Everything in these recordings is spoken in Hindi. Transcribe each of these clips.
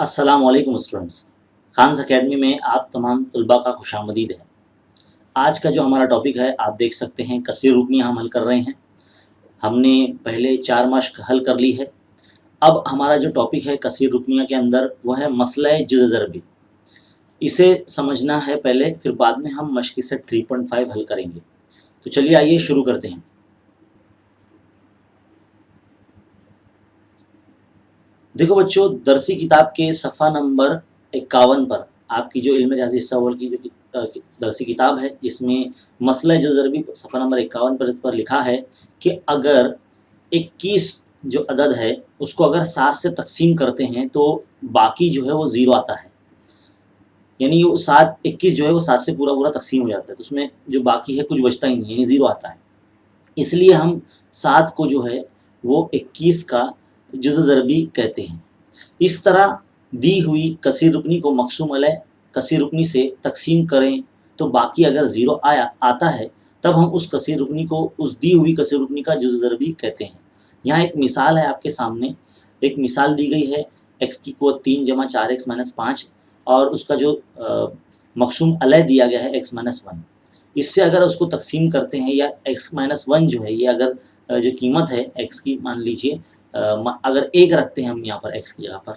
अस्सलाम वालेकुम स्टूडेंट्स। खान्स अकेडमी में आप तमाम तलबा का खुशामदीद है। आज का जो हमारा टॉपिक है आप देख सकते हैं कसीर रुकनियाँ हम हल कर रहे हैं। हमने पहले 4 मश्क हल कर ली है। अब हमारा जो टॉपिक है कसीर रुकनियाँ के अंदर वह है मसला जिज़्ज़ ज़रबी। इसे समझना है पहले, फिर बाद में हम मश्क सेट 3.5 हल करेंगे। तो चलिए आइए शुरू करते हैं। देखो बच्चों, दरसी किताब के सफ़ा नंबर 51 पर आपकी जो इल्म रियाज़ी सवाल की जो दरसी किताब है, इसमें मसला जिज़्ज़ ज़रबी सफ़ा नंबर 51 पर इस पर लिखा है कि अगर 21 जो अदद है उसको अगर 7 से तकसीम करते हैं तो बाकी जो है वो ज़ीरो आता है। यानी वो 21 जो है वो 7 से पूरा तकसीम हो जाता है, तो उसमें जो बाकी है कुछ बचता ही नहीं, यानी ज़ीरो आता है। इसलिए हम 7 को जो है वो 21 का जिज़्ज़ ज़रबी कहते हैं। इस तरह दी हुई कसीर रुकनी को मक़सूम अलैह कसीर रुकनी से तकसीम करें तो बाकी अगर ज़ीरो आता है तब हम उस कसीर रुकनी को उस दी हुई कसीर रुकनी का जिज़्ज़ ज़रबी कहते हैं। यहाँ एक मिसाल है आपके सामने, एक मिसाल दी गई है x की क़ुव्वत 3 जमा 4x - 5 और उसका जो मक़सूम अलैह दिया गया है x - 1। इससे अगर उसको तकसीम करते हैं या x - 1 जो है ये अगर जो कीमत है x की मान लीजिए अगर 1 रखते हैं हम यहाँ पर x की जगह पर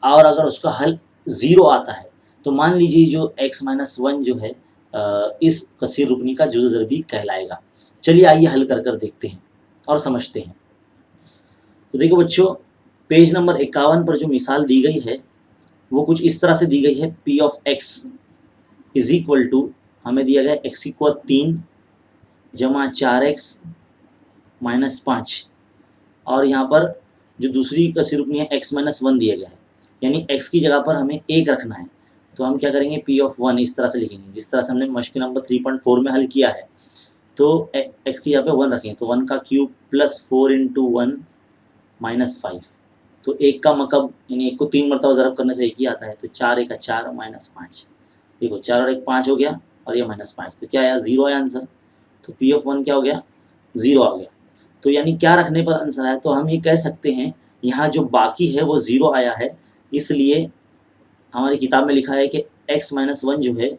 और अगर उसका हल 0 आता है तो मान लीजिए जो x - 1 जो है इस कसीर रुकनी का जिज़्ज़ ज़रबी कहलाएगा। चलिए आइए हल कर देखते हैं और समझते हैं। तो देखो बच्चों, पेज नंबर 51 पर जो मिसाल दी गई है वो कुछ इस तरह से दी गई है। p of x is equal to हमें दिया गया x की क़ुव्वत 3 जमा 4x - 5 और यहाँ पर जो दूसरी कसीर रुकनी है x - 1 दिया गया है, यानी x की जगह पर हमें 1 रखना है। तो हम क्या करेंगे, p ऑफ 1 इस तरह से लिखेंगे जिस तरह से हमने मश्क नंबर 3.4 में हल किया है। तो x की जगह पे 1 रखेंगे तो 1 का क्यूब प्लस 4 × 1 - 5। तो 1 का मकब यानी 1 को 3 मरतबा ज़रब करने से 1 ही आता है, तो 4 × 4 - 5। देखो 4 और 1 5 हो गया और ये -5, तो क्या आया, 0 आया आंसर। तो p ऑफ 1 क्या हो गया, 0 आ गया। तो यानी क्या रखने पर आंसर आया, तो हम ये कह सकते हैं यहाँ जो बाकी है वो 0 आया है। इसलिए हमारी किताब में लिखा है कि x - 1 जो है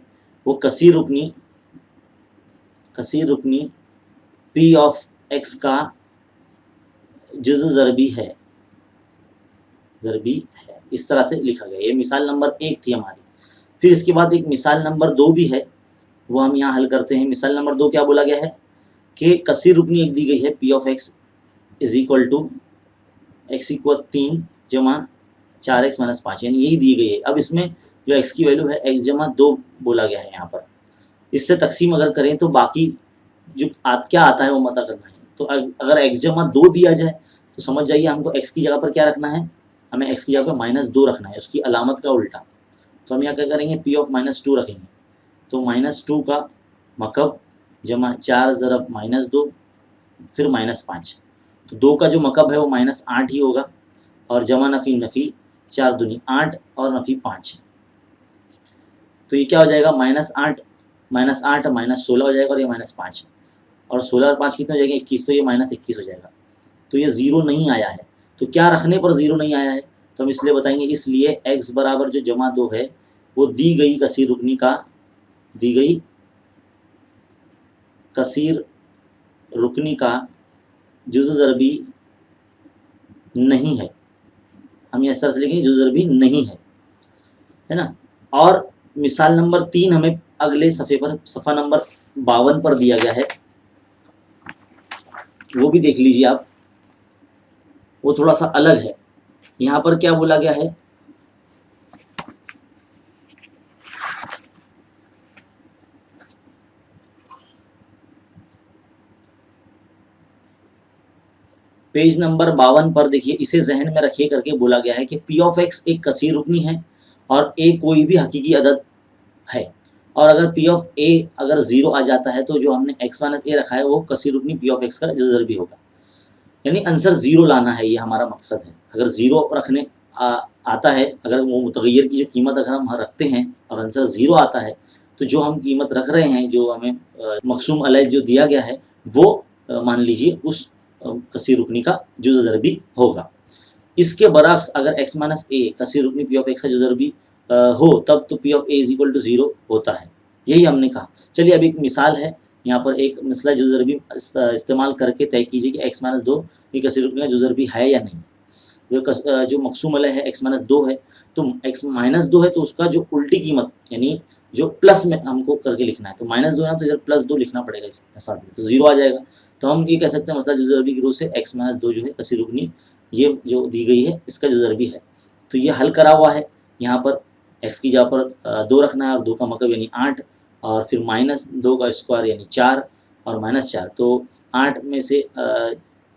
वो कसीर रुकनी p ऑफ x का जिज़्ज़ ज़रबी है। इस तरह से लिखा गया। ये मिसाल नंबर 1 थी हमारी। फिर इसके बाद एक मिसाल नंबर 2 भी है, वो हम यहाँ हल करते हैं। मिसाल नंबर 2 क्या बोला गया है कि कसीर रुकनी एक दी गई है p of x is equal to x की क़ुव्वत 3 जमा 4x - 5, यानी यही दी गई है। अब इसमें जो x की वैल्यू है x जमा 2 बोला गया है यहाँ पर। इससे तकसीम अगर करें तो बाकी जो क्या आता है वो पता करना है। तो अगर x जमा 2 दिया जाए तो समझ जाइए हमको x की जगह पर क्या रखना है, हमें x की जगह पर -2 रखना है, उसकी अलामत का उल्टा। तो हम यहाँ क्या करेंगे, p ऑफ -2 रखेंगे। तो -2 का मकब जमा 4 ज़रब -2 फिर -5। तो 2 का जो मकब है वो -8 ही होगा और जमा नफ़ी 4 दूनी 8 और नफ़ी 5। तो ये क्या हो जाएगा, -8 -16 हो जाएगा और ये -5 और 16 और 5 कितने हो जाएंगे, 21, तो ये -21 हो जाएगा। तो ये 0 नहीं आया है। तो क्या रखने पर 0 नहीं आया है, तो हम इसलिए बताएंगे, इसलिए x बराबर जो जमा 2 है वो दी गई कसीर रुकनी का जिज़्ज़ ज़रबी नहीं है। हम ये इस तरह से लिखेंगे, जिज़्ज़ ज़रबी नहीं है ना। और मिसाल नंबर 3 हमें अगले सफ़े पर सफ़ा नंबर 52 पर दिया गया है, वो भी देख लीजिए आप। वो थोड़ा सा अलग है। यहाँ पर क्या बोला गया है, पेज नंबर 52 पर देखिए, इसे जहन में रखिए करके बोला गया है कि p ऑफ x एक कसीर रुकनी है और a कोई भी हकीकी अदद है। और अगर p ऑफ a अगर 0 आ जाता है तो जो हमने x - a रखा है वो कसीर रुकनी p ऑफ x का जिज़्ज़ ज़रबी होगा। यानी आंसर 0 लाना है, ये हमारा मकसद है। अगर 0 रखने आता है, अगर वो मुतग़य्यर की जो कीमत अगर हम रखते हैं और आंसर 0 आता है तो जो हम कीमत रख रहे हैं, जो हमें मक़सूम अलैह जो दिया गया है वो मान लीजिए उस कसीर रुकनी का जिज़्ज़ ज़रबी होगा। इसके बरक्स अगर x माइनस ए कसीर रुकनी पी ऑफ एक्स का जो ज़रबी हो तब तो P of A is equal to 0 होता है। यही हमने कहा। चलिए अब एक मिसाल है, यहाँ पर एक मसला जो ज़रबी इस्तेमाल करके तय कीजिए कि x माइनस 2 ये कसीर रुकनी का जो ज़रबी है या नहीं। जो मकसूम अलग है x माइनस 2 है, तो x माइनस 2 है तो उसका जो उल्टी कीमत यानी जो प्लस में हमको करके लिखना है, तो माइनस 2 है ना तो इधर प्लस 2 लिखना पड़ेगा इसके साथ में, तो 0 आ जाएगा। तो हम ये कह सकते हैं मसला जो ज़रबी की रूह से x माइनस 2 जो है कसीर रुकनी ये जो दी गई है इसका जो ज़रबी है, तो ये हल करा हुआ है। यहाँ पर x की जगह पर 2 रखना है और 2 का मतलब यानी 8 और फिर माइनस 2 का स्क्वायर यानी 4 और माइनस 4, तो 8 में से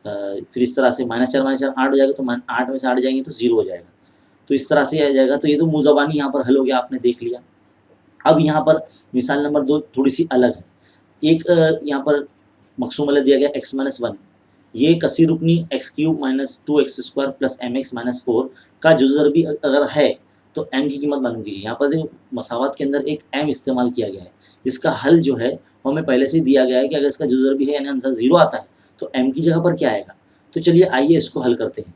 फिर इस तरह से -4 -4 8 हो जाएगा, तो 8 में से 8 जाएंगे तो 0 हो जाएगा। तो इस तरह से आ जाएगा। तो ये तो मुँह ज़बानी यहाँ पर हल हो गया, आपने देख लिया। अब यहाँ पर मिसाल नंबर 2 थोड़ी सी अलग है। एक यहाँ पर मकसूम अलग दिया गया x माइनस 1, ये कसीर रुकनी X cube minus 2x square plus mx minus 4 का जो ज़रबी अगर है तो m की कीमत मालूम कीजिए। यहाँ पर देखो मसावत के अंदर एक m इस्तेमाल किया गया है। इसका हल जो है वो हमें पहले से ही दिया गया है कि अगर इसका जो ज़रबी है यानी आंसर 0 आता है तो m की जगह पर क्या आएगा। तो चलिए आइए इसको हल करते हैं।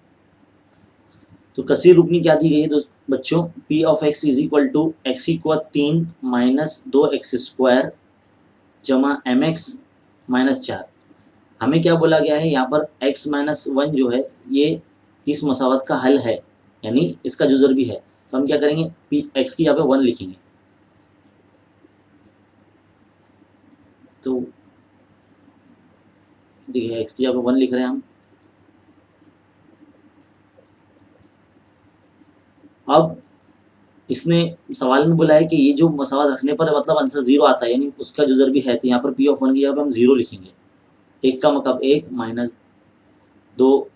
तो कसीर रुकनी क्या दी गई है बच्चों, p of x is equal to x की कुवत 3 माइनस 2x स्क्वायर जमा mx माइनस 4। हमें क्या बोला गया है यहाँ पर x माइनस 1 जो है ये इस मसावत का हल है यानी इसका जो ज़रबी है। तो हम क्या करेंगे, p x की यहाँ पे 1 लिखेंगे। तो देखिए x की यहाँ पे 1 लिख रहे हैं हम। अब इसने सवाल में बोला है कि ये जो मसावत रखने पर मतलब आंसर 0 आता है यानी उसका जो ज़रबी है, तो यहाँ पर p ऑफ 1 की जगह पर हम 0 लिखेंगे। 1 का मतलब 1 माइनस 2,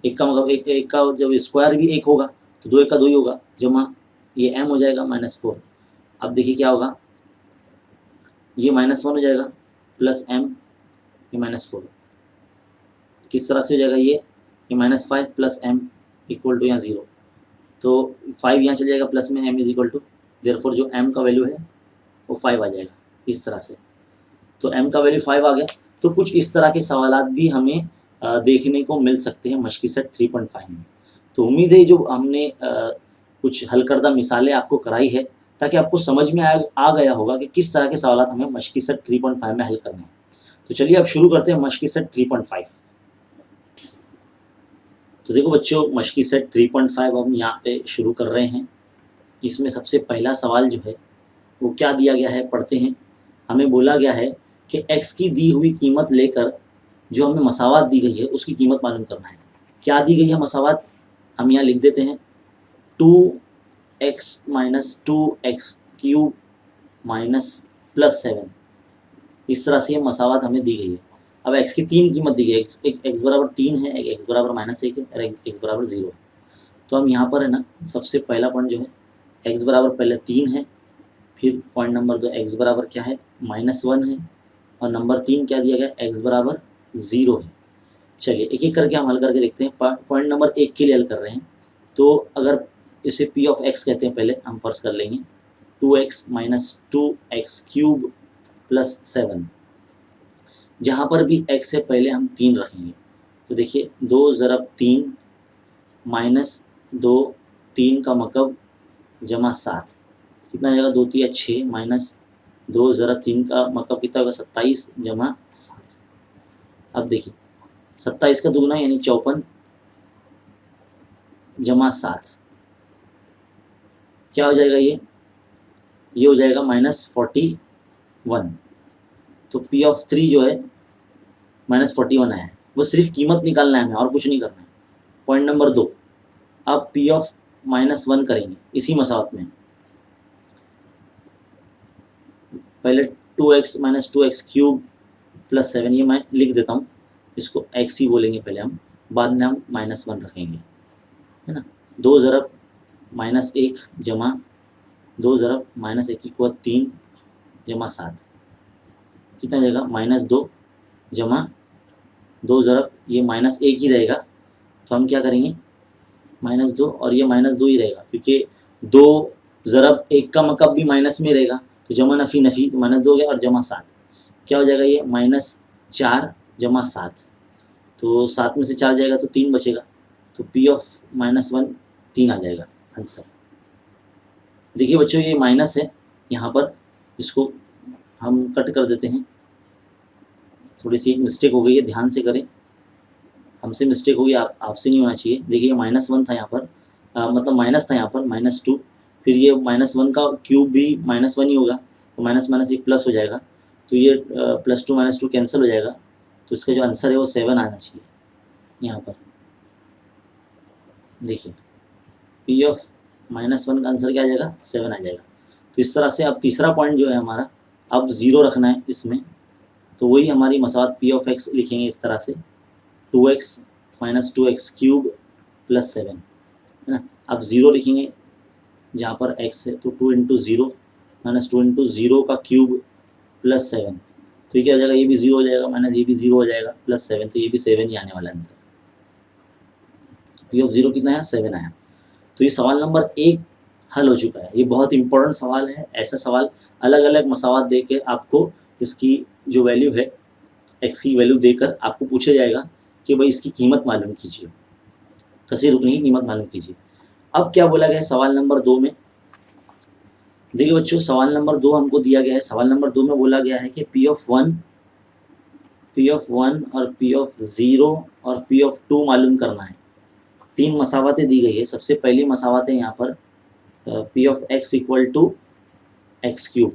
1 का मतलब 1 का जब स्क्वायर भी 1 होगा तो 2 1 का 2 ही होगा, जमा ये m हो जाएगा माइनस 4। अब देखिए क्या होगा, ये -1 हो जाएगा प्लस m ये -4, किस तरह से हो जाएगा ये -5 प्लस m इक्वल टू यहाँ 0। तो 5 यहाँ चल जाएगा प्लस में, m is equal to therefore जो m का वैल्यू है वो 5 आ जाएगा इस तरह से। तो m का वैल्यू 5 आ गया। तो कुछ इस तरह के सवालात भी हमें देखने को मिल सकते हैं मशक़ी सेट 3.5 में। तो उम्मीद है जो हमने कुछ हल करदा मिसालें आपको कराई है ताकि आपको समझ में आ गया होगा कि किस तरह के सवालात हमें मशक़ी सेट 3.5 में हल करने हैं। तो चलिए अब शुरू करते हैं मशक़ी सेट 3.5। तो देखो बच्चों, मशक़ी सेट 3.5 हम यहाँ पे शुरू कर रहे हैं। इसमें सबसे पहला सवाल जो है वो क्या दिया गया है पढ़ते हैं। हमें बोला गया है कि x की दी हुई कीमत लेकर जो हमें मसावत दी गई है उसकी कीमत मालूम करना है। क्या दी गई है मसावत, हम यहाँ लिख देते हैं 2x minus 2x cube minus plus 7। इस तरह से ये मसावत हमें दी गई है। अब x की 3 कीमत दी गई है, एक x बराबर 3 है, एक x बराबर -1 है और x बराबर 0 है। तो हम यहाँ पर है ना सबसे पहला पॉइंट जो है x बराबर पहले 3 है, फिर पॉइंट नंबर 2 x बराबर क्या है -1 है और नंबर 3 क्या दिया गया x बराबर 0 है। चलिए एक एक करके हम हल करके देखते हैं। पॉइंट नंबर 1 के लिए हल कर रहे हैं। तो अगर इसे p ऑफ x कहते हैं, पहले हम फर्ज कर लेंगे 2x minus 2x cube plus 7। जहाँ पर भी x से पहले हम 3 रखेंगे। तो देखिए 2 ज़रब 3 माइनस 2, 3 का मतलब जमा 7, कितना आएगा 2 3 6 माइनस 2 ज़रब 3 का मतलब कितना होगा 27 जमा 7। अब देखिए 27 का दुगना यानी 54 जमा 7 क्या हो जाएगा, ये हो जाएगा -41। तो p ऑफ 3 जो है -41 आया है, वो सिर्फ कीमत निकालना है हमें और कुछ नहीं करना है। पॉइंट नंबर 2, अब p ऑफ -1 करेंगे इसी मसावत में। पहले 2x minus 2x cube plus 7, ये मैं लिख देता हूँ, इसको x ही बोलेंगे पहले हम, बाद में हम -1 रखेंगे, है ना। 2 ज़रब -1 जमा 2 ज़रब -1 की कुवत 3 जमा 7, कितना जाएगा -2 जमा 2 ज़रब ये -1 ही रहेगा। तो हम क्या करेंगे -2 और ये -2 ही रहेगा क्योंकि 2 ज़रब 1 का मतलब भी माइनस में रहेगा। तो जमा नफ़ी नफ़ी तो -2 हो गया और जमा 7 क्या हो जाएगा, ये -4 जमा 7। तो 7 में से 4 जाएगा तो 3 बचेगा। तो पी ऑफ -1 3 आ जाएगा आंसर। देखिए बच्चों ये माइनस है यहाँ पर, इसको हम कट कर देते हैं। थोड़ी सी एक मिस्टेक हो गई है, ध्यान से करें, हमसे मिस्टेक हो गई, आपसे नहीं होना चाहिए। देखिए -1 था यहाँ पर, मतलब माइनस था यहाँ पर -2, फिर ये -1 का क्यूब भी -1 ही होगा, तो माइनस माइनस एक प्लस हो जाएगा, तो ये +2 -2 कैंसिल हो जाएगा, तो इसका जो आंसर है वो 7 आना चाहिए यहाँ पर। देखिए पी ऑफ -1 का आंसर क्या आ जाएगा, 7 आ जाएगा। तो इस तरह से अब तीसरा पॉइंट जो है हमारा, अब 0 रखना है इसमें, तो वही हमारी मसावत पी ऑफ एक्स लिखेंगे इस तरह से, 2x - 2x क्यूब + 7 है ना। अब 0 लिखेंगे जहाँ पर x है, तो 2 × 0 - 2 × 0 का क्यूब + 7, तो ये क्या हो जाएगा, ये भी 0 हो जाएगा, माइनस ये भी 0 हो जाएगा, +7, तो ये भी 7 ही आने वाला आंसर। पी ऑफ 0 कितना आया, 7 आया। तो ये सवाल नंबर 1 हल हो चुका है। ये बहुत इंपॉर्टेंट सवाल है। ऐसा सवाल अलग अलग मसावत दे के आपको इसकी जो वैल्यू है, x की वैल्यू देकर आपको पूछा जाएगा कि भाई इसकी कीमत मालूम कीजिए, कसी रुकनी की कीमत मालूम कीजिए। अब क्या बोला गया है सवाल नंबर 2 में, देखिए बच्चों सवाल नंबर 2 हमको दिया गया है। सवाल नंबर 2 में बोला गया है कि P ऑफ 1 और P ऑफ 0 और P ऑफ 2 मालूम करना है। 3 मसावतें दी गई है। सबसे पहली मसावत है यहाँ पर P ऑफ x = x³,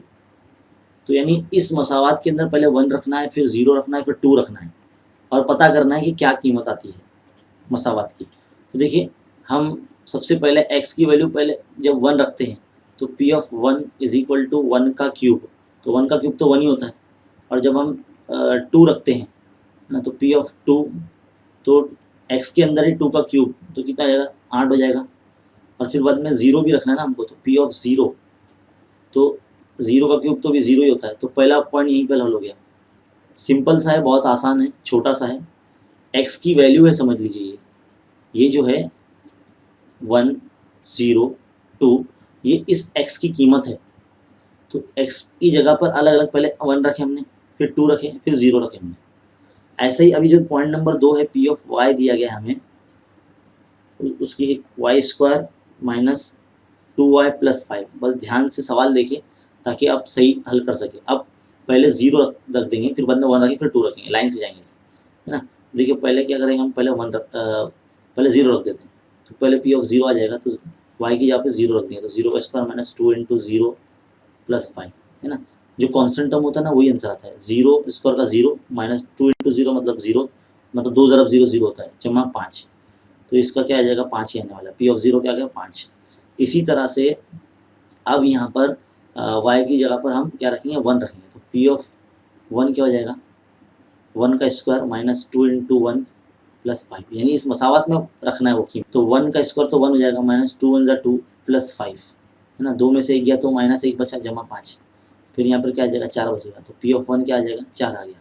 तो यानी इस मसावत के अंदर पहले 1 रखना है, फिर 0 रखना है, फिर 2 रखना है, और पता करना है कि क्या कीमत आती है मसावत की। तो देखिए हम सबसे पहले x की वैल्यू पहले जब 1 रखते हैं, तो P ऑफ 1 = 1 का क्यूब, तो 1 का क्यूब तो 1 ही होता है, और जब हम 2 रखते हैं ना, तो P ऑफ 2, तो x के अंदर ही 2 का क्यूब, तो कितना आ जाएगा, 8 हो जाएगा, और फिर बाद में 0 भी रखना है ना हमको, तो P ऑफ 0, तो 0 का क्यूब तो भी 0 ही होता है। तो पहला पॉइंट यहीं पर हल हो गया। सिंपल सा है, बहुत आसान है, छोटा सा है। x की वैल्यू है, समझ लीजिए ये जो है 1 0 2, ये इस x की कीमत है। तो x की जगह पर अलग अलग पहले 1 रखे हमने, फिर 2 रखे, फिर 0 रखे हमने। ऐसे ही अभी जो पॉइंट नंबर 2 है P ऑफ y दिया गया हमें, उसकी y² - 2y + 5। बस ध्यान से सवाल देखिए ताकि आप सही हल कर सके। अब पहले 0 रख देंगे, फिर बाद में 1 रखेंगे, फिर 2 रखेंगे, लाइन से जाएंगे है ना। देखिए पहले क्या करेंगे हम, पहले 0 रख देते हैं, तो पहले P ऑफ 0 आ जाएगा, तो y की जगह पे 0 रख देंगे, तो 0² - 2 × 0 + 5 है ना। जो कांस्टेंट टर्म होता है ना वही आंसर आता है। 0² का 0 - 2 × 0 मतलब 0, मतलब 2 × 0 0 होता है, जमा 5, तो इसका क्या आ जाएगा, 5 ही आने वाला है। P ऑफ 0 क्या आ गया, 5। इसी तरह से अब यहाँ पर y की जगह पर हम क्या रखेंगे, 1 रखेंगे, तो P ऑफ 1 क्या हो जाएगा, 1 का स्क्वायर - 2 × 1 + 5, यानी इस मसावत में रखना है वो कीमत। तो 1 का स्क्वायर तो 1 हो जाएगा, -2 × 2 + 5 है ना, 2 में से 1 गया तो -1 बचा, जमा 5, फिर यहाँ पर क्या आ जाएगा, 4 बचेगा, तो P ऑफ 1 क्या आ जाएगा, 4 आ गया।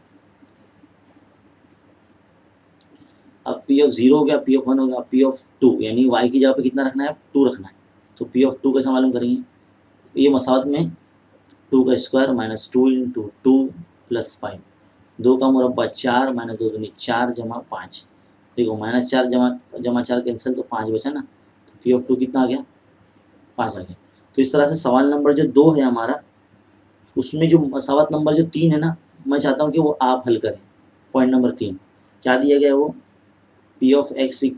अब P ऑफ 0 हो गया, P ऑफ 1 हो गया, P ऑफ 2, यानी y की जगह पे कितना रखना है, 2 रखना है, तो P ऑफ 2 कैसे मालूम करेंगे, ये मसावत में 2 का स्क्वायर - 2 × 2 + 5, 2 का मुरब्बा 4 - 2 दूनी 4 जमा 5, देखो -4 जमा 4 कैंसिल, तो 5 बचा ना, तो P ऑफ 2 कितना आ गया, 5 आ गया। तो इस तरह से सवाल नंबर जो 2 है हमारा, उसमें जो मसावत नंबर जो 3 है ना, मैं चाहता हूँ कि वो आप हल करें। पॉइंट नंबर 3 क्या दिया गया है वो, P of x =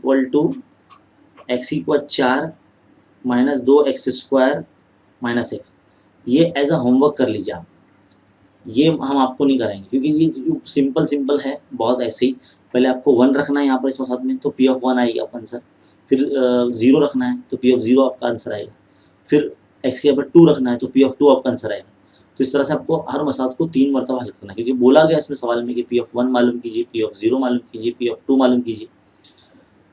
x = 4 - 2x² - x। ये एज अ होमवर्क कर लीजिए आप, ये हम आपको नहीं कराएंगे क्योंकि ये सिंपल है बहुत। ऐसे ही पहले आपको 1 रखना है यहाँ पर इस मसावत में, तो P ऑफ 1 आएगी आपका आंसर, फिर 0 रखना है, तो P ऑफ 0 आपका आंसर आएगा, फिर x के ऊपर 2 रखना है, तो P ऑफ 2 आपका आंसर आएगा। तो इस तरह से आपको हर मसावत को 3 मरतबा हल करना है, क्योंकि बोला गया इसमें सवाल में कि P ऑफ 1 मालूम कीजिए, P ऑफ 0 मालूम कीजिए, P ऑफ 2 मालूम कीजिए।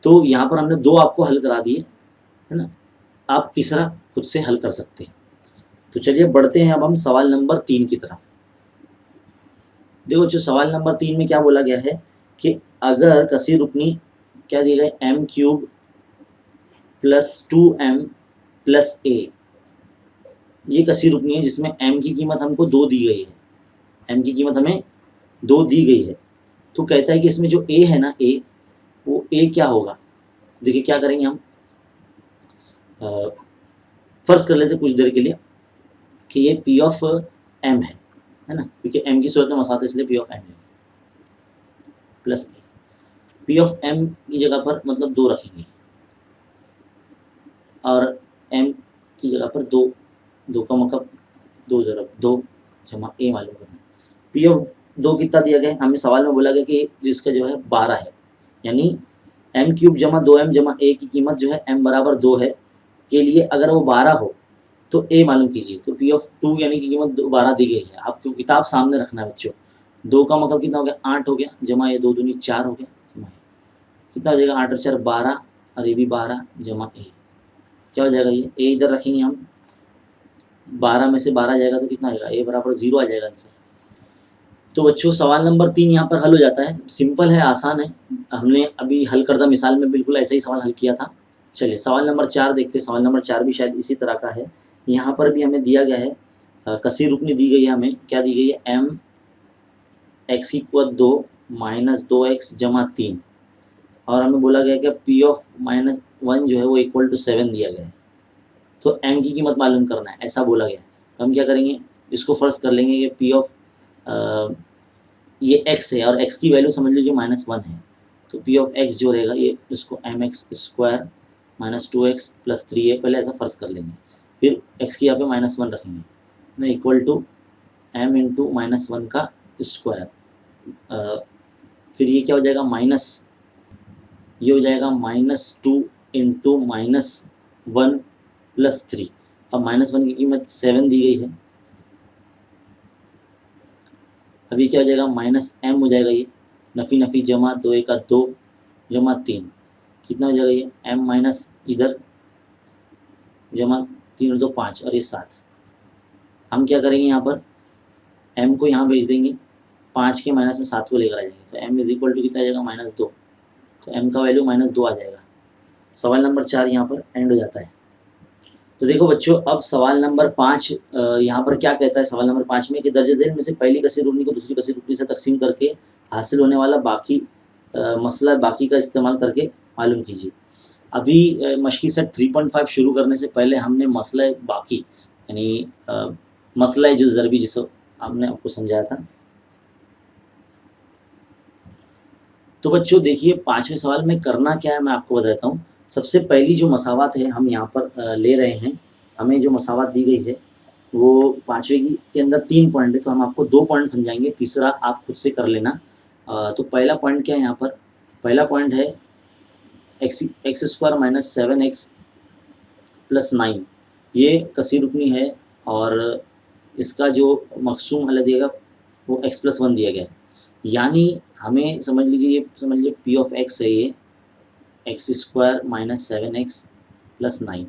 तो यहाँ पर हमने 2 आपको हल करा दिए है ना, आप तीसरा खुद से हल कर सकते हैं। तो चलिए बढ़ते हैं अब हम सवाल नंबर 3 की तरफ। देखो जो सवाल नंबर 3 में क्या बोला गया है कि अगर कसी रुकनी क्या दिए गए, m³ + 2m + a, ये कसी रुकनी है जिसमें m की कीमत हमको 2 दी गई है, m की कीमत हमें 2 दी गई है। तो कहता है कि इसमें जो a है ना, a, वो a क्या होगा, देखिए क्या करेंगे हम, फर्ज कर लेते कुछ देर के लिए कि ये पी ऑफ एम है ना, क्योंकि एम की सूरत में मसात है इसलिए पी ऑफ एम है plus a. P of m की जगह पर मतलब 2 रखेंगे और एम की जगह पर 2, 2 का मतलब 2 ज़रा 2 जमा ए मालूम करना है। पी ऑफ 2 कितना दिया गया है, हमें सवाल में बोला गया कि जिसका जो है 12 है, यानी एम क्यूब जमा 2m जमा ए की कीमत जो है m बराबर 2 है के लिए अगर वो 12 हो तो ए मालूम कीजिए। तो पी ऑफ 2 यानी कि कीमत 12 दी गई है, आपको किताब सामने रखना है बच्चों। 2 का मतलब कितना हो गया, 8 हो गया, जमा ये 2 दूनी 4 हो गया, जमा कितना हो जाएगा, 8 और 4 12 और ये भी 12 जमा ए, क्या हो जाएगा, ये ए इधर रखेंगे हम, 12 में से 12 जाएगा तो कितना आएगा, ए बराबर 0 आ जाएगा आंसर। तो बच्चों सवाल नंबर 3 यहाँ पर हल हो जाता है, सिंपल है, आसान है, हमने अभी हल करदा मिसाल में बिल्कुल ऐसा ही सवाल हल किया था। चलिए सवाल नंबर 4 देखते हैं, सवाल नंबर 4 भी शायद इसी तरह का है। यहाँ पर भी हमें दिया गया है, कसीर रुकनी दी गई है, हमें क्या दी गई है, एम एक्स की कुवत 2 माइनस 2x जमा 3, और हमें बोला गया कि पी ऑफ -1 जो है वो इक्वल टू 7 दिया गया है, तो m की कीमत मालूम करना है, ऐसा बोला गया है। तो हम क्या करेंगे, इसको फर्ज कर लेंगे कि पी ऑफ ये x है और x की वैल्यू समझ लीजिए -1 है, तो पी ऑफ x जो रहेगा ये इसको mx² minus 2x plus 3a, पहले ऐसा फर्ज कर लेंगे, फिर x की यहाँ पे -1 रखेंगे ना, इक्वल टू m इंटू -1 का स्क्वायर, फिर ये क्या हो जाएगा माइनस, ये हो जाएगा -2 इंटू -1 प्लस 3। अब -1 की कीमत 7 दी गई है, अभी क्या हो जाएगा -m हो जाएगा, ये नफ़ी नफ़ी जमा 2 1 2 जमा 3, कितना हो जाएगा ये m माइनस इधर जमा 3 और 2 5 और ये 7। हम क्या करेंगे यहाँ पर m को यहाँ भेज देंगे, 5 के माइनस में 7 को लेकर आ जाएंगे, तो m इज इक्वल टू कितना आ जाएगा -2, तो m का वैल्यू -2 आ जाएगा। सवाल नंबर 4 यहाँ पर एंड हो जाता है। तो देखो बच्चों अब सवाल नंबर 5 यहाँ पर क्या कहता है, सवाल नंबर 5 में कि दर्ज झेल में से पहली कसीर रुकनी को दूसरी कसीर रुकनी से तकसीम करके हासिल होने वाला बाकी मसला बाकी का इस्तेमाल करके मालूम कीजिए। अभी मशकी सेट 3.5 शुरू करने से पहले हमने मसला बाकी यानी मसला जो ज़रबी जिसे हमने आपको समझाया था। तो बच्चों देखिए 5वें सवाल में करना क्या है मैं आपको बताता हूँ। सबसे पहली जो मसावत है हम यहाँ पर ले रहे हैं, हमें जो मसावत दी गई है वो 5वें की के अंदर 3 पॉइंट है, तो हम आपको 2 पॉइंट समझाएंगे, तीसरा आप खुद से कर लेना। तो पहला पॉइंट क्या है यहाँ पर, पहला पॉइंट है x² माइनस 7x प्लस 9, ये कसीर रुकनी है और इसका जो मकसूम हल दिएगा वो x+1 दिया गया है, यानी हमें समझ लीजिए, ये समझ लीजिए पी ऑफ x है ये x² माइनस 7x प्लस 9,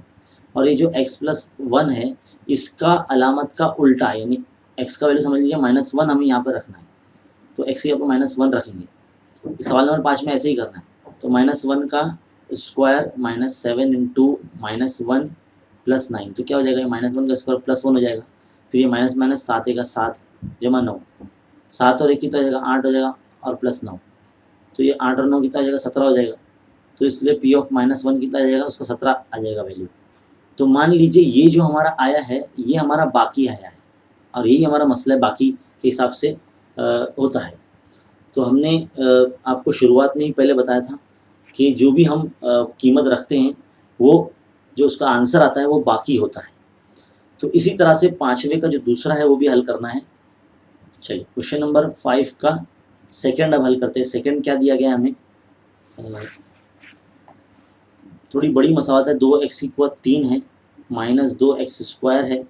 और ये जो x+1 है इसका अलामत का उल्टा, यानी x का वैल्यू समझ लीजिए -1 हमें यहाँ पर रखना है, तो x यहाँ पर -1 रखेंगे। सवाल नंबर 5 में ऐसे ही करना है, तो -1 का स्क्वायर माइनस 7 इंटू -1 प्लस 9, तो क्या हो जाएगा, -1 का स्क्वायर +1 हो जाएगा, फिर ये माइनस माइनस 7 1 7 जमा 9, 7 और 1 कितना हो जाएगा 8 हो जाएगा और प्लस 9, तो ये 8 और 9 कितना हो जाएगा 17 हो जाएगा, तो इसलिए पी ऑफ -1 कितना आ जाएगा, उसका 17 आ जाएगा वैल्यू। तो मान लीजिए ये जो हमारा आया है ये हमारा बाकी आया है और यही हमारा मसला बाकी के हिसाब से होता है। तो हमने आपको शुरुआत में ही पहले बताया था कि जो भी हम कीमत रखते हैं वो जो उसका आंसर आता है वो बाकी होता है। तो इसी तरह से 5वें का जो दूसरा है वो भी हल करना है। चलिए क्वेश्चन नंबर 5 का सेकंड अब हल करते हैं। सेकंड क्या दिया गया हमें, थोड़ी बड़ी मसावत है, 2x की कुवत 3 है माइनस 2x² है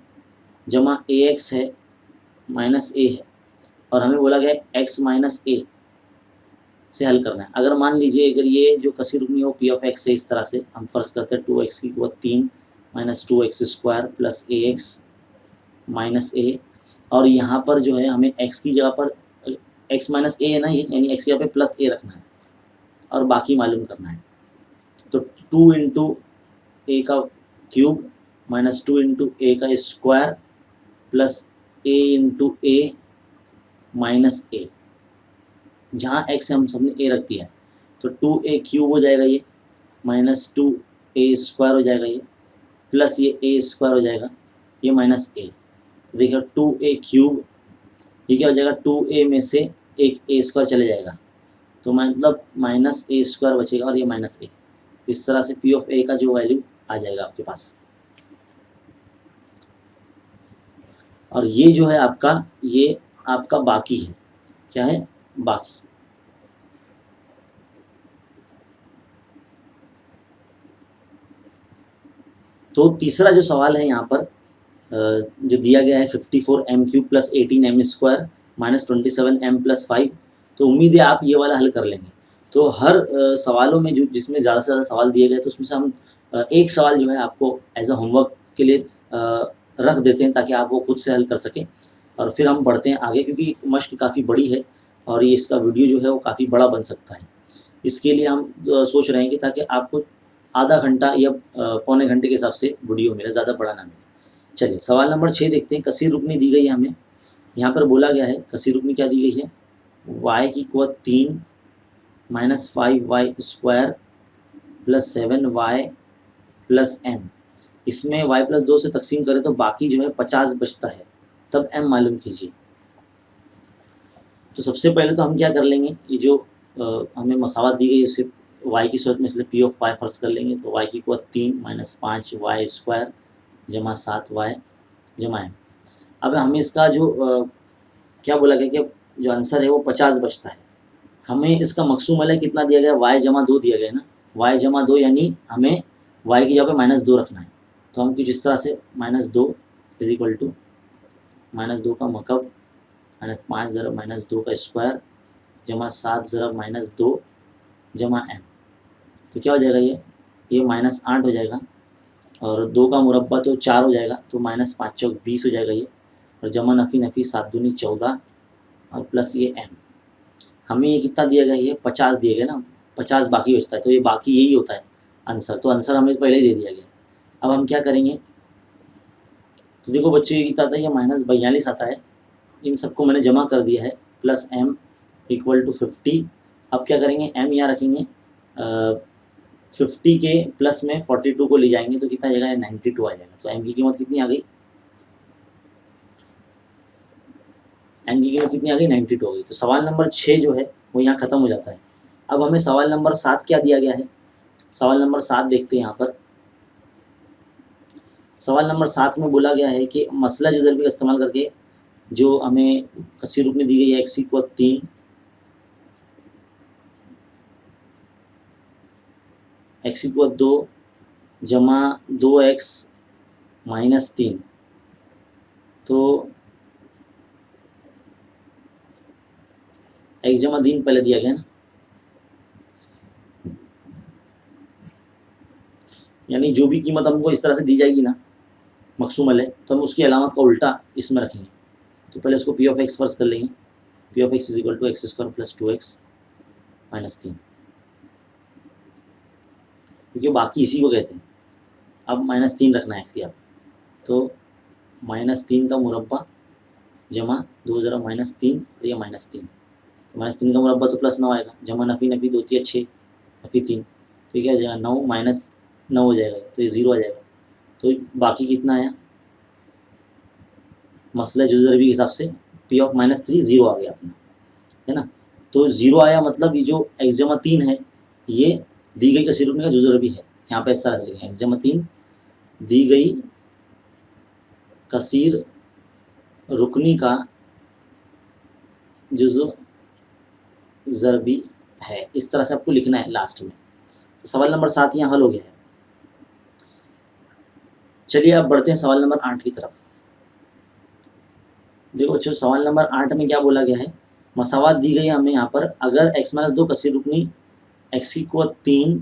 जमा ax है माइनस a है, और हमें बोला गया x माइनस a से हल करना है। अगर मान लीजिए अगर ये जो कसीर रुकनी हो पी ऑफ x है, इस तरह से हम फर्ज करते हैं 2x की कुवत 3 minus 2x² plus ax minus a, और यहाँ पर जो है हमें x की जगह पर x माइनस a है ना ये, यानी x की जगह पे प्लस a रखना है और बाकी मालूम करना है। तो 2 इंटू ए का क्यूब माइनस 2 इंटू ए का square plus a into A minus a, जहाँ x हम सबने a रख दिया है तो 2a क्यूब हो जाएगा ये माइनस 2a² हो जाएगा ये, प्लस ये a² हो जाएगा, ये माइनस a, देखिए 2a³ ये क्या हो जाएगा, 2a में से एक a² चले जाएगा, तो मतलब माइनस a² बचेगा और ये माइनस a। इस तरह से p ऑफ a का जो वैल्यू आ जाएगा आपके पास। और ये जो है आपका, ये आपका बाकी है, क्या है, बाकी। तो तीसरा जो सवाल है यहाँ पर जो दिया गया है 54m³ plus 18m² minus 27m+5, तो उम्मीद है आप ये वाला हल कर लेंगे। तो हर सवालों में जो जिसमें ज़्यादा से ज़्यादा सवाल दिए गए, तो उसमें से हम एक सवाल जो है आपको एज अ होमवर्क के लिए रख देते हैं, ताकि आप वो खुद से हल कर सकें। और फिर हम बढ़ते हैं आगे, क्योंकि मश्क काफ़ी बड़ी है और ये इसका वीडियो जो है वो काफ़ी बड़ा बन सकता है। इसके लिए हम सोच रहे हैं कि ताकि आपको आधा घंटा या पौने घंटे के हिसाब से वीडियो मिले, ज़्यादा बड़ा ना मिले। चलिए सवाल नंबर 6 देखते हैं। कसीर रुकनी दी गई है हमें, यहाँ पर बोला गया है कसीर रुकनी क्या दी गई है, y की कुवत 3 minus 5y² plus 7y plus m। इसमें y प्लस 2 से तकसीम करें तो बाकी जो है 50 बचता है, तब m मालूम कीजिए। तो सबसे पहले तो हम क्या कर लेंगे, ये जो हमें मसावत दी गई उसे y की सूरत में इसलिए p ऑफ y फर्ज कर लेंगे। तो y की कुवत 3 माइनस 5y² जमा 7y जमा m। अब हमें इसका जो क्या बोला गया कि जो आंसर है वो 50 बचता है। हमें इसका मकसूम अलग कितना दिया गया, y जमा 2 दिया गया ना, y जमा 2 यानी हमें y की जगह माइनस 2 रखना है। तो हम कुछ इस तरह से minus 2 is equal to minus 2 का मकब माइनस 5 ज़रब माइनस 2 का स्क्वायर जमा 7 ज़रब माइनस 2 जमा m। तो क्या हो जाएगा, ये माइनस 8 हो जाएगा, और 2 का मुरब्बा तो 4 हो जाएगा, तो माइनस 5 चौक 20 हो जाएगा ये, और जमा नफ़ी नफ़ी 7 दूनी 14 और प्लस ये m। हमें ये कितना दिया गया, ये 50 दिया गया ना, 50 बाकी बचता है, तो ये बाकी यही होता है आंसर। तो आंसर हमें पहले ही दे दिया गया। अब हम क्या करेंगे, तो देखो बच्चों ये कितना आता है, ये माइनस 42 आता है। इन सबको मैंने जमा कर दिया है, प्लस m इक्वल टू 50। अब क्या करेंगे, m यहाँ रखेंगे, 50 के प्लस में 42 को ले जाएंगे तो कितना आ जाएगा, 92 आ जाएगा। तो m की कीमत कितनी आ गई, m की कीमत कितनी आ गई, 92 हो गई। तो सवाल नंबर 6 जो है वो यहाँ ख़त्म हो जाता है। अब हमें सवाल नंबर 7 क्या दिया गया है, सवाल नंबर 7 देखते हैं यहाँ पर। सवाल नंबर 7 में बोला गया है कि मसला जो ज़रबी का इस्तेमाल करके जो हमें कसीर रूप में दी गई है, x की कुवत 3 x की कुवत 2 जमा 2x माइनस 3। तो x जमा 3 पहले दिया गया ना, यानी जो भी कीमत हमको इस तरह से दी जाएगी ना मकसूम है, तो हम उसकी अलामत का उल्टा इसमें रखेंगे। तो पहले इसको p ऑफ x फर्ज कर लेंगे, p of x is equal to x² plus 2x minus 3, क्योंकि बाकी इसी को कहते हैं। अब माइनस 3 रखना है x की, आप तो माइनस 3 का मुरब्बा जमा 2 ज़रा माइनस 3, तो ये माइनस 3, तो माइनस 3 का मुरब्बा तो प्लस 9 आएगा, जमा नफ़ी नफ़ी 2 3 6 नफ़ी 3, तो क्या हो जाएगा 9 माइनस 9 हो जाएगा, तो ये 0 आ जाएगा। तो बाकी कितना आया, मसला जो ज़रबी के हिसाब से p ऑफ माइनस 3 0 आ गया अपना, है ना। तो 0 आया, मतलब ये जो x जमा 3 है ये दी गई कसीर रुकनी का जो ज़रबी है, यहाँ पे इस तरह से लिखेंगे, x जमा 3 दी गई कसीर रुकनी का जुज़ो ज़रबी है, इस तरह से आपको लिखना है लास्ट में। तो सवाल नंबर 7 यहाँ हल हो गया है। चलिए अब बढ़ते हैं सवाल नंबर 8 की तरफ। देखो बच्चों सवाल नंबर 8 में क्या बोला गया है, मसावत दी गई है हमें यहाँ पर, अगर x माइनस 2 कसीर रुकनी x की कुवत 3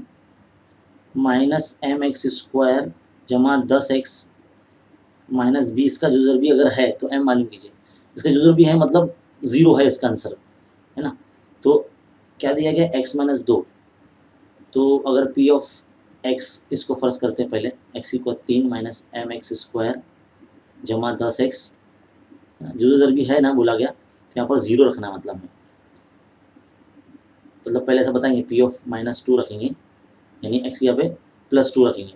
माइनस mx² जमा 10x माइनस 20 का जो ज़रबी अगर है तो m मालूम कीजिए। इसका जो ज़रबी है मतलब 0 है इसका आंसर, है ना। तो क्या दिया गया, x माइनस 2, तो अगर p ऑफ x इसको फर्ज करते हैं पहले, x की कुवत 3 माइनस mx² जमा 10x, जो ज़रबी है ना बोला गया, तो यहाँ पर 0 रखना है, मतलब पहले ऐसा बताएंगे p ऑफ माइनस 2 रखेंगे, यानी x यहाँ पे +2 रखेंगे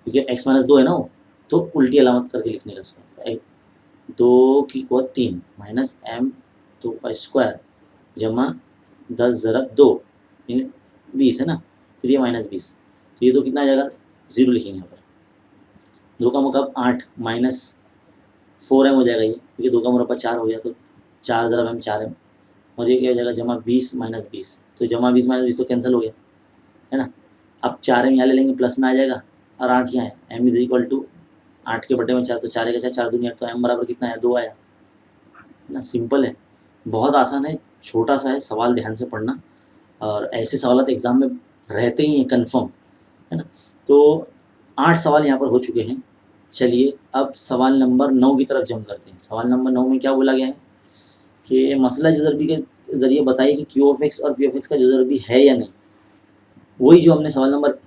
क्योंकि x माइनस 2 है ना वो, तो उल्टी अलामत करके लिखने का इसका 2 की कुव्वत 3 माइनस m2 का स्क्वायर जमा 10 ज़रब 2 यानी 20 है ना, फिर ये -20, तो ये तो कितना आ जाएगा 0 लिखेंगे यहाँ पर। 2 का मुकाब 8 माइनस 4m हो जाएगा ये, क्योंकि 2 का मुरब्बा 4 हो गया, तो 4 ज़रब m 4m, और ये क्या हो जाएगा जमा 20 माइनस 20, तो जमा 20 माइनस 20 तो कैंसिल हो गया है ना। अब 4m यहाँ ले लेंगे, प्लस में आ जाएगा, और 8 यहाँ है, m इज इक्वल टू 8 के बटे में 4, तो 4 का 4 दूनी 8, तो m बराबर कितना है 2 आया है ना। सिंपल है, बहुत आसान है, छोटा सा है, सवाल ध्यान से पढ़ना, और ऐसे सवाल एग्जाम में रहते ही हैं कन्फर्म, है ना। तो 8 सवाल यहाँ पर हो चुके हैं। चलिए अब सवाल नंबर 9 की तरफ जंप करते हैं। सवाल नंबर 9 में क्या बोला गया है कि मसला जुज़रबी के ज़रिए बताइए कि क्यू ऑफ एक्स और पी ऑफ एक्स का जुज़रबी है या नहीं। वही जो हमने सवाल नंबर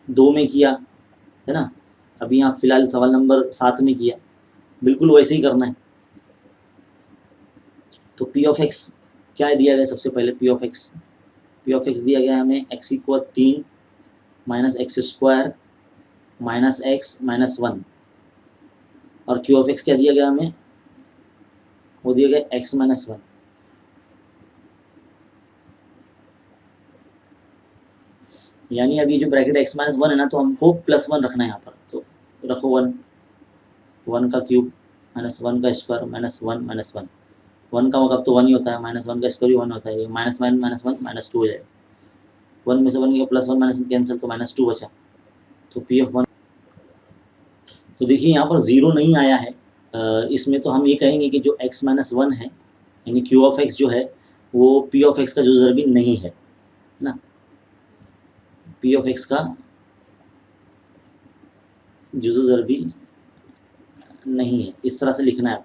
2 में किया है ना, अभी यहाँ फिलहाल सवाल नंबर 7 में किया, बिल्कुल वैसे ही करना है। तो पी ऑफ एक्स क्या दिया गया, सबसे पहले पी ऑफ एक्स दिया गया है हमें x equal 3 minus x square minus x minus 1, और क्यू ऑफ एक्स क्या दिया गया हमें, वो दिया गया x माइनस 1। यानी अभी जो ब्रैकेट x माइनस 1 है ना, तो हमको +1 रखना है यहाँ पर, तो रखो 1 का क्यूब माइनस 1 का स्क्वायर माइनस 1 माइनस 1, 1 का मतलब तो 1 ही होता है, माइनस 1 का स्क्वायर भी 1 होता है, ये माइनस 1 माइनस 2 हो जाएगा, 1 में से 1 गया +1 माइनस 1 कैंसिल, तो -2 बचा, तो पी ऑफ 1। तो देखिए यहाँ पर 0 नहीं आया है, इसमें तो हम ये कहेंगे कि जो x माइनस 1 है, यानी क्यू ऑफ एक्स जो है वो पी ऑफ एक्स का जुज़रबी नहीं है ना, पी ऑफ एक्स का जुज़रबी नहीं है, इस तरह से लिखना है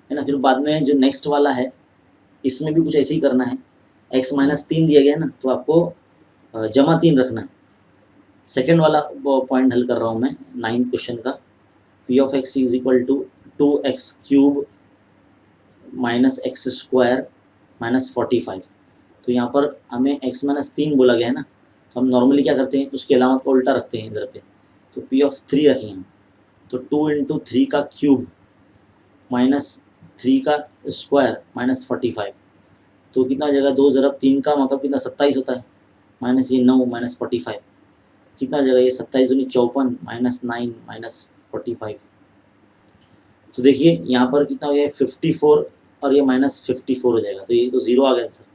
ना। फिर बाद में जो नेक्स्ट वाला है, इसमें भी कुछ ऐसे ही करना है, x माइनस 3 दिया गया है ना, तो आपको जमा 3 रखना है। सेकेंड वाला पॉइंट हल कर रहा हूँ मैं 9th क्वेश्चन का, p of x is equal to 2x cube minus x square minus 45। तो यहाँ पर हमें x माइनस 3 बोला गया है ना, तो हम नॉर्मली क्या करते हैं, उसकी अलामत को उल्टा रखते हैं इधर पे, तो पी ऑफ 3 रखेंगे, तो 2 इंटू 3 का क्यूब माइनस 3 का स्क्वायर माइनस 45, तो कितना हो जाएगा, 2 ज़रब 3 का मतलब कितना 27 होता है, माइनस ये 9 माइनस 45, कितना हो जाएगा ये 27 दूनी 54 माइनस 9 माइनस 45। तो देखिए यहाँ पर कितना हो गया 54 और ये माइनस 54 हो जाएगा, तो ये तो 0 आ गया आंसर,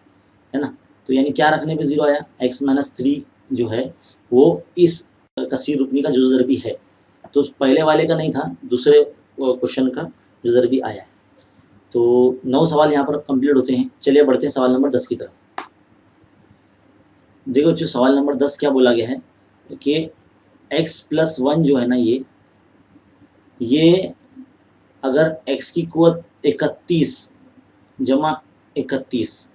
है ना। तो यानी क्या रखने पे 0 आया, x माइनस 3 जो है वो इस कसीर रुकनी का जुज़रबी है, तो पहले वाले का नहीं था, दूसरे क्वेश्चन का जुज़रबी आया है। तो 9 सवाल यहाँ पर कंप्लीट होते हैं। चलिए बढ़ते हैं सवाल नंबर 10 की तरफ। देखो जो सवाल नंबर 10 क्या बोला गया है कि x प्लस 1 जो है ना, ये अगर x की कुव्वत 31 जमा 31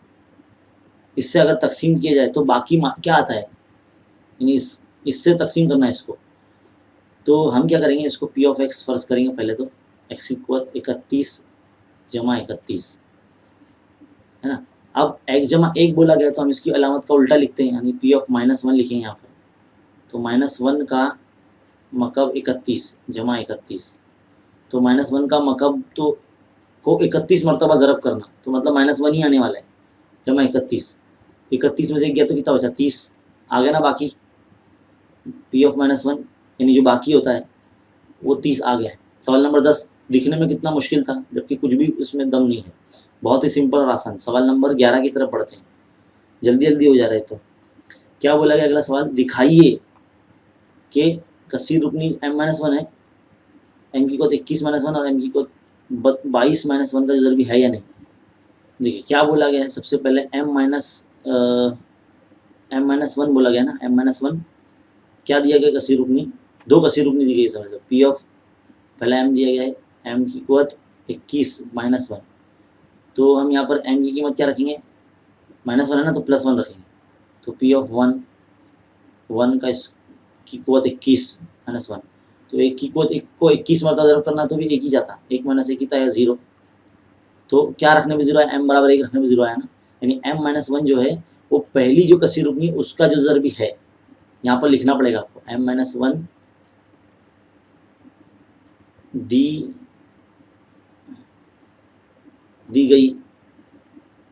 इससे अगर तकसीम किया जाए तो बाकी क्या आता है, यानी इससे तकसीम करना है इसको, तो हम क्या करेंगे, इसको पी ऑफ एक्स फर्ज करेंगे पहले, तो x की कुव्वत 31 जमा 31 है ना। अब x जमा 1 बोला गया तो हम इसकी अलामत का उल्टा लिखते हैं, यानी पी ऑफ माइनस 1 लिखेंगे यहाँ पर, तो -1 का मकब 31 जमा 31, तो -1 का मकब तो को 31 मरतबा ज़रब करना, तो मतलब -1 ही आने वाला है, जमा 31, 31 में से गया तो कितना बचा 30 आ गया ना, बाकी पी ऑफ -1 यानी जो बाकी होता है वो 30 आ गया है। सवाल नंबर 10 लिखने में कितना मुश्किल था, जबकि कुछ भी उसमें दम नहीं है, बहुत ही सिंपल और आसान। सवाल नंबर 11 की तरफ बढ़ते हैं, जल्दी जल्दी हो जा रहा है। तो क्या बोला गया अगला सवाल, दिखाइए कि कसीर रुकनी m-1 है, m की कुव्वत 21 - 1 और m की कुव्वत 22 - 1 का जुज़रबी है या नहीं। देखिए क्या बोला गया है, सबसे पहले m-1 बोला गया ना, m-1 क्या दिया गया, कसीर रुकनी, 2 कसीर रुकनी दी गई है, समझ लो। पी ऑफ पहले m दिया गया है, m की कुव्वत 21 - 1, तो हम यहाँ पर m की कीमत क्या रखेंगे, -1 है ना, तो +1 रखेंगे, तो पी ऑफ 1 का की कुव्वत 21 - 1, तो 1 की कुव्वत 1 को 21 मरतबा ज़रब करना तो भी 1 ही जाता, 1 - 1 ही था या 0, तो क्या रखने पे 0 आया, m बराबर 1 रखने पे 0 आया ना, यानी m - 1 जो है वो पहली जो कसीर रुकनी उसका जो ज़रबी है, यहाँ पर लिखना पड़ेगा आपको m-1 दी गई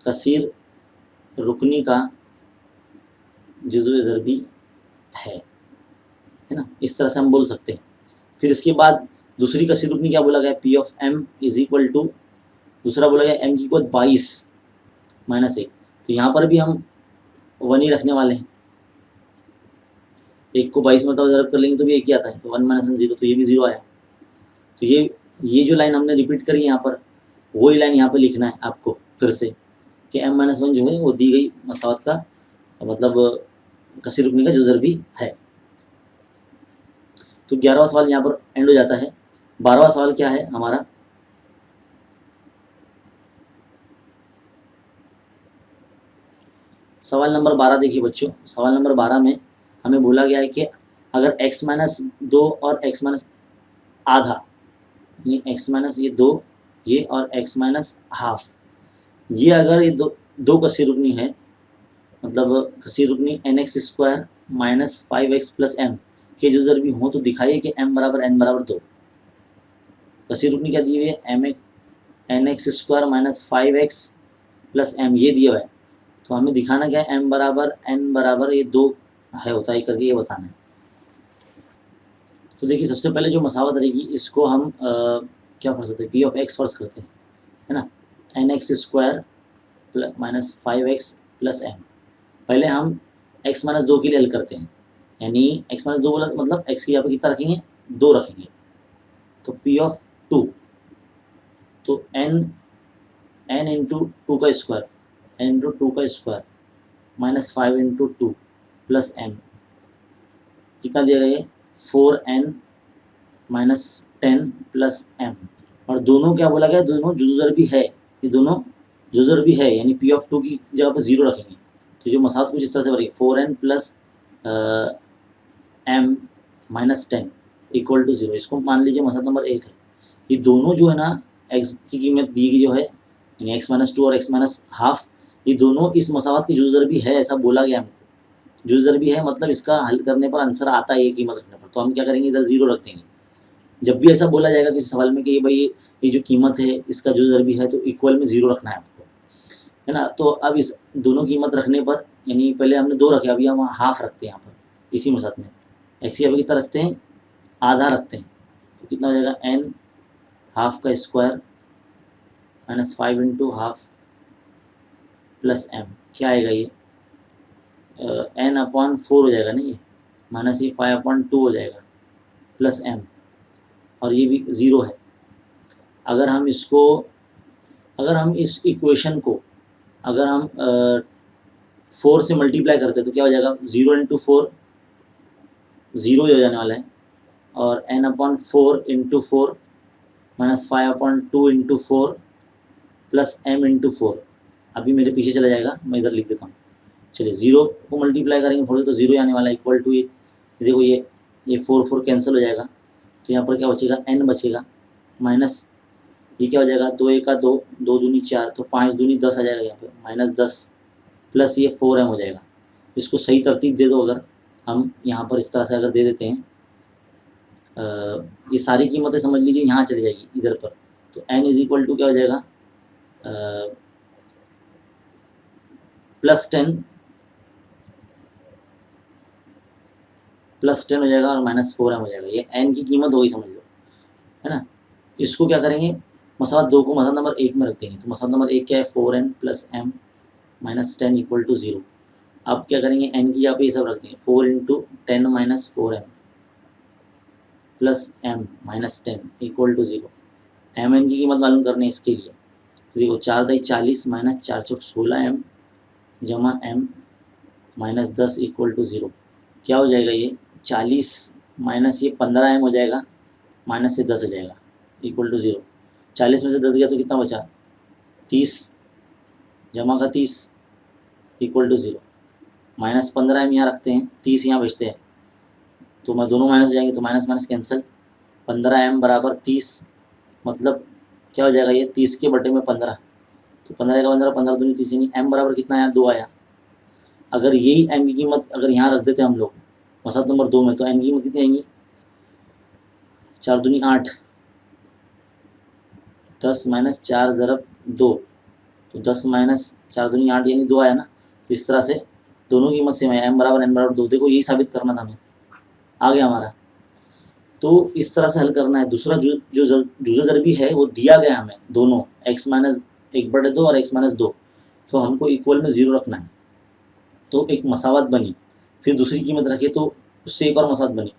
कसीर रुकनी का जुज़्व ज़रबी है ना, इस तरह से हम बोल सकते हैं। फिर इसके बाद दूसरी कसीर रुकनी क्या बोला गया, p of m is equal to, दूसरा बोला गया एम की कीमत 22 -1, तो यहाँ पर भी हम 1 ही रखने वाले हैं। एक को 22 मतलब ज़रब कर लेंगे तो भी एक ही आता है, तो 1 - 1 0, तो ये भी 0 आया। तो ये जो लाइन हमने रिपीट करी यहाँ पर, वही लाइन यहाँ पर लिखना है आपको फिर से कि m-1 जो है वो दी गई मसावत का मतलब कसीर रुकनी का जो ज़रबी है। तो 11वां सवाल यहाँ पर एंड हो जाता है। 12वां सवाल क्या है हमारा, सवाल नंबर 12 देखिए बच्चों। सवाल नंबर 12 में हमें बोला गया है कि अगर x-2 और x-आधा, यानी x- ये 2 ये और x-हाफ, ये अगर ये दो कसीर रुकनी है, मतलब कसीर रुकनी nx² - 5x + m के जो ज़रबी हों तो दिखाइए कि m = n = 2। कसीर रुकनी क्या दी हुई है, nx² - 5x + m, ये दिया हुआ है। तो हमें दिखाना क्या है, m = n = ये 2 है होता है करके ये बताना है। तो देखिए सबसे पहले जो मसावत रहेगी इसको हम क्या कर सकते हैं, p ऑफ x फर्ज करते हैं, है ना, nx² - 5x + m। पहले हम x-2 के लिए हल करते हैं, यानी x-2 बोला मतलब x की यहाँ पर कितना रखेंगे, 2 रखेंगे, तो p ऑफ 2, तो n × 2 का स्क्वायर, n × 2 का स्क्वायर -5 × 2 + m, कितना दिया गया है, 4n - 10 + m। और दोनों क्या बोला गया, दोनों जुज़्व ज़रबी है, ये दोनों जुज़्व ज़रबी है, यानी p ऑफ 2 की जगह पर 0 रखेंगे। तो जो मसावत कुछ इस तरह से बनेगी, 4n + m - 10 = 0। इसको मान लीजिए मसावत नंबर 1 है। ये दोनों जो है ना, x की कीमत दी गई जो है, यानी x-2 और x-हाफ, ये दोनों इस मसावत की जुज़्व ज़रबी है, ऐसा बोला गया हमको। जुज़्व ज़रबी है मतलब इसका हल करने पर आंसर आता है ये कीमत रखने पर, तो हम क्या करेंगे, इधर 0 रख देंगे। जब भी ऐसा बोला जाएगा किसी सवाल में कि भाई ये जो कीमत है इसका जुज़्व ज़रबी है, तो इक्वल में 0 रखना है आपको, है ना। तो अब इस दोनों कीमत रखने पर, यानी पहले हमने 2 रखे, अभी हम हाफ रखते हैं यहाँ पर इसी मसावत में। x की अभी कितना रखते हैं, आधा रखते हैं, तो कितना हो जाएगा, n हाफ का स्क्वायर -5 × हाफ + m, क्या आएगा ये, n/4 हो जाएगा ना, ये -5/2 हो जाएगा + m, और ये भी 0 है। अगर हम इस इक्वेशन को अगर हम 4 से मल्टीप्लाई करते हैं तो क्या हो जाएगा, 0 × 4 0 ही हो जाने वाला है, और n/4 × 4 -5/2 × 4 + m × 4, अभी मेरे पीछे चला जाएगा, मैं इधर लिख देता हूँ। चलिए 0 को मल्टीप्लाई करेंगे 4 तो 0 ही आने वाला है, इक्वल टू ये देखो ये 4 कैंसिल हो जाएगा, तो यहाँ पर क्या बचेगा, n बचेगा, माइनस ये क्या हो जाएगा, 2 × 2 2 दूनी 4, तो 5 दूनी 10 आ जाएगा यहाँ पे, -10 प्लस ये 4m हो जाएगा। इसको सही तरतीब दे दो, अगर हम यहाँ पर इस तरह से अगर दे देते हैं, ये सारी कीमतें समझ लीजिए यहाँ चली जाएगी इधर पर, तो n = क्या हो जाएगा, +10 हो जाएगा और -4m हो जाएगा। ये n की कीमत हो गई, समझ लो, है ना। इसको क्या करेंगे, मसावत 2 को मसावत नंबर 1 में रख देंगे, तो मसावत नंबर 1 क्या है, 4n + m - 10 = 0। अब क्या करेंगे, n की यहाँ पे ये सब रख देंगे, 4 × 10 - 4m + m - 10 = 0। mn की कीमत मालूम करने इसके लिए, तो देखो 4 × 40 - 4 × 16m जमा m -10 = 0। क्या हो जाएगा, ये 40 माइनस ये 15m हो जाएगा, माइनस से 10 हो जाएगा, = 0। 40 में से 10 गया तो कितना बचा, 30 जमा का 30 = 0। -15m यहाँ रखते हैं, 30 यहाँ बचते हैं, तो मैं दोनों माइनस हो जाएंगे, तो माइनस माइनस कैंसिल, 15m = 30, मतलब क्या हो जाएगा, ये 30 के बटे में 15, तो 15 का 15, 15 दूनी 30, यानी m बराबर कितना आया, 2 आया। अगर यही m की कीमत अगर यहाँ रख देते हम लोग, मसला नंबर 2 में, तो n की कीमत कितनी आएंगी, 4 दूनी 8, 10 माइनस 4 ज़रब 2, तो 10 माइनस 4 दूनी 8 यानी 2 आया ना। तो इस तरह से दोनों की कीमत सेम है, m बराबर n बराबर 2। देखो यही साबित करना था हमें, आ गया हमारा। तो इस तरह से हल करना है। दूसरा जो जुज़े ज़रबी है वो दिया गया हमें दोनों, x माइनस 1/2 और x माइनस 2, तो हमको इक्वल में 0 रखना है, तो एक मसावत बनी। फिर दूसरी कीमत रखे तो उससे एक और मसावत बनी।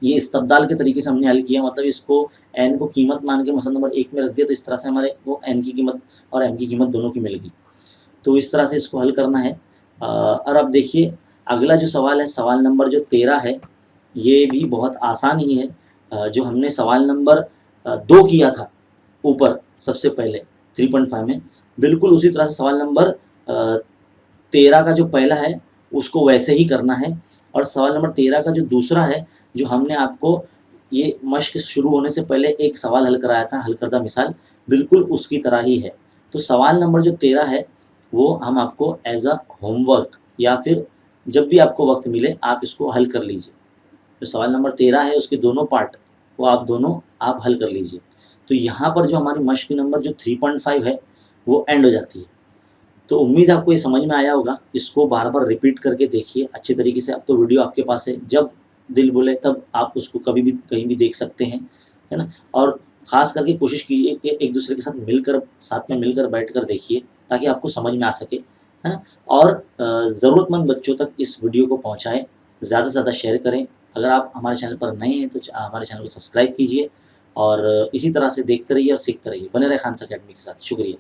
ये इस्तब्दाल के तरीके से हमने हल किया, मतलब इसको n को कीमत मान के मसला नंबर 1 में रख दिया, तो इस तरह से हमारे वो n की कीमत और m की कीमत दोनों की मिल गई। तो इस तरह से इसको हल करना है। और अब देखिए अगला जो सवाल है, सवाल नंबर जो 13 है, ये भी बहुत आसान ही है। जो हमने सवाल नंबर 2 किया था ऊपर सबसे पहले 3.5 में, बिल्कुल उसी तरह से सवाल नंबर 13 का जो पहला है उसको वैसे ही करना है। और सवाल नंबर 13 का जो दूसरा है, जो हमने आपको ये मश्क शुरू होने से पहले एक सवाल हल कराया था, हल करदा मिसाल, बिल्कुल उसकी तरह ही है। तो सवाल नंबर जो 13 है वो हम आपको एज अ होमवर्क या फिर जब भी आपको वक्त मिले आप इसको हल कर लीजिए। जो सवाल नंबर 13 है उसके दोनों पार्ट वो आप हल कर लीजिए। तो यहाँ पर जो हमारी मश्क नंबर जो 3.5 है वो एंड हो जाती है। तो उम्मीद है आपको ये समझ में आया होगा। इसको बार बार रिपीट करके देखिए अच्छे तरीके से। अब तो वीडियो आपके पास है, जब दिल बोले तब आप उसको कभी भी कहीं भी देख सकते हैं, है ना। और ख़ास करके कोशिश कीजिए कि एक दूसरे के साथ में मिलकर बैठकर देखिए, ताकि आपको समझ में आ सके, है ना। और ज़रूरतमंद बच्चों तक इस वीडियो को पहुँचाएँ, ज़्यादा से ज़्यादा शेयर करें। अगर आप हमारे चैनल पर नए हैं तो हमारे चैनल को सब्सक्राइब कीजिए और इसी तरह से देखते रहिए और सीखते रहिए। बने रहे खान अकेडमी के साथ। शुक्रिया।